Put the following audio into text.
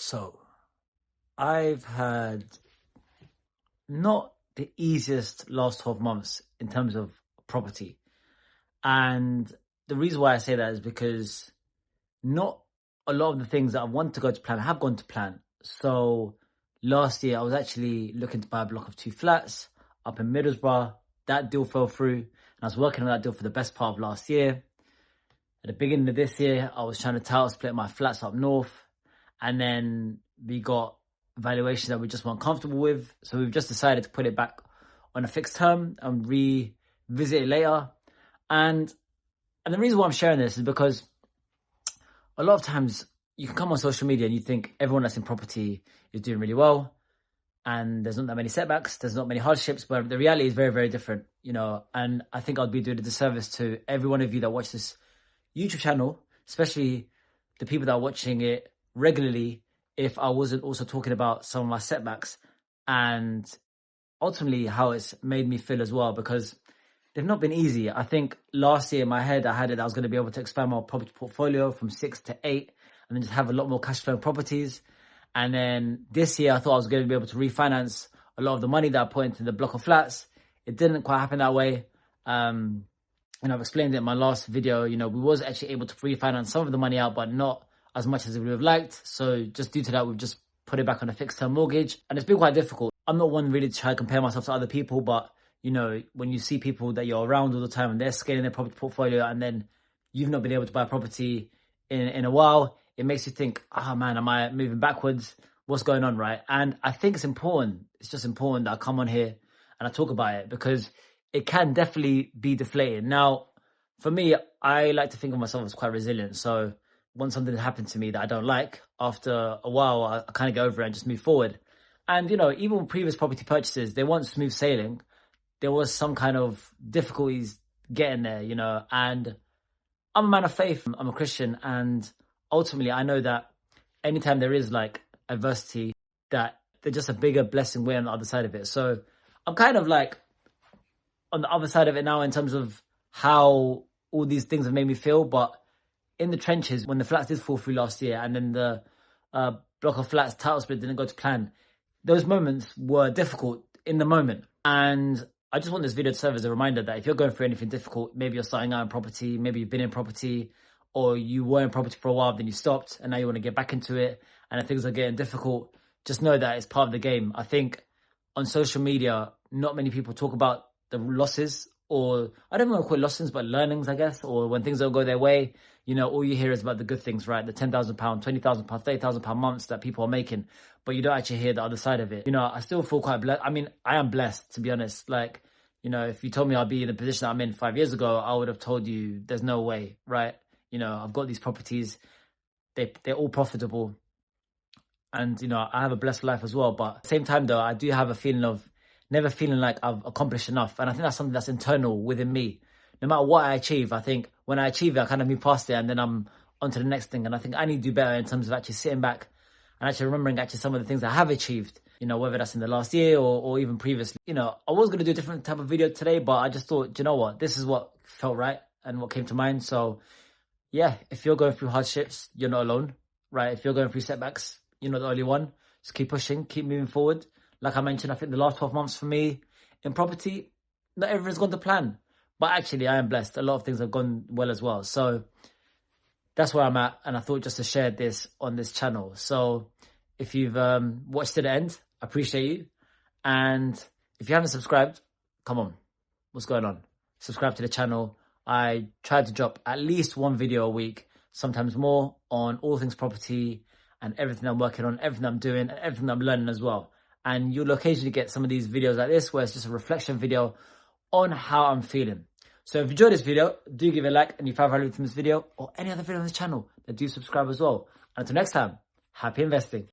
So, I've had not the easiest last 12 months in terms of property. And the reason why I say that is because not a lot of the things that I want to go to plan have gone to plan. So, last year I was actually looking to buy a block of 2 flats up in Middlesbrough. That deal fell through, and I was working on that deal for the best part of last year. At the beginning of this year, I was trying to title split my flats up north, and then we got valuations that we just weren't comfortable with. So we've just decided to put it back on a fixed term and revisit it later. And the reason why I'm sharing this is because a lot of times you can come on social media and you think everyone that's in property is doing really well, and there's not that many setbacks, there's not many hardships, but the reality is very, very different, and I think I'd be doing a disservice to every one of you that watch this YouTube channel, especially the people that are watching it regularly, if I wasn't also talking about some of my setbacks and ultimately how it's made me feel as well, because they've not been easy. I think last year in my head, I had it that I was going to be able to expand my property portfolio from 6 to 8 and then just have a lot more cash flow properties. And then this year, I thought I was going to be able to refinance a lot of the money that I put into the block of flats. It didn't quite happen that way. And I've explained it in my last video. We was actually able to refinance some of the money out, but not as much as we would have liked. So just due to that, we've just put it back on a fixed term mortgage. And it's been quite difficult. I'm not one really to try to compare myself to other people, but when you see people that you're around all the time and they're scaling their property portfolio and then you've not been able to buy property in a while, it makes you think, oh man, am I moving backwards? What's going on, right? And I think it's important. It's just important that I come on here and I talk about it, because it can definitely be deflating. Now, for me, I like to think of myself as quite resilient. So when something happens to me that I don't like, after a while, I kind of get over it and just move forward. And, even with previous property purchases, they weren't smooth sailing. There was some kind of difficulties getting there, and I'm a man of faith. I'm a Christian, and ultimately I know that anytime there is like adversity, that there's just a bigger blessing way on the other side of it. So I'm kind of like on the other side of it now in terms of how all these things have made me feel. But in the trenches, when the flats did fall through last year and then the block of flats title split didn't go to plan, those moments were difficult in the moment. And I just want this video to serve as a reminder that if you're going through anything difficult, maybe you're starting out in property, maybe you've been in property, or you were in property for a while, then you stopped and now you want to get back into it, and if things are getting difficult, just know that it's part of the game. I think on social media, not many people talk about the losses, or I don't want to call it losses, but learnings, I guess, or when things don't go their way. All you hear is about the good things, right? The £10,000, £20,000, £30,000 months that people are making, but you don't actually hear the other side of it. I still feel quite blessed. I mean, I am blessed, to be honest. Like, if you told me I'd be in the position that I'm in 5 years ago, I would have told you there's no way, right? I've got these properties, they're all profitable, and I have a blessed life as well. But at the same time though, I do have a feeling of never feeling like I've accomplished enough, and I think that's something that's internal within me. No matter what I achieve, I think when I achieve it, I kind of move past it and then I'm on to the next thing. And I think I need to do better in terms of actually sitting back and actually remembering actually some of the things I have achieved, whether that's in the last year or even previously. I was going to do a different type of video today, but I just thought, you know what, this is what felt right and what came to mind. So yeah, if you're going through hardships, you're not alone, right? If you're going through setbacks, you're not the only one. Just keep pushing, keep moving forward. Like I mentioned, I think the last 12 months for me in property, not everything's gone to plan. But actually, I am blessed. A lot of things have gone well as well. So that's where I'm at. And I thought just to share this on this channel. So if you've watched to the end, I appreciate you. And if you haven't subscribed, come on. What's going on? Subscribe to the channel. I try to drop at least one video a week, sometimes more, on all things property and everything I'm working on, everything I'm doing, and everything I'm learning as well. And you'll occasionally get some of these videos like this, where it's just a reflection video on how I'm feeling. So if you enjoyed this video, do give it a like, and if you found value from this video or any other video on this channel, then do subscribe as well. And until next time, happy investing.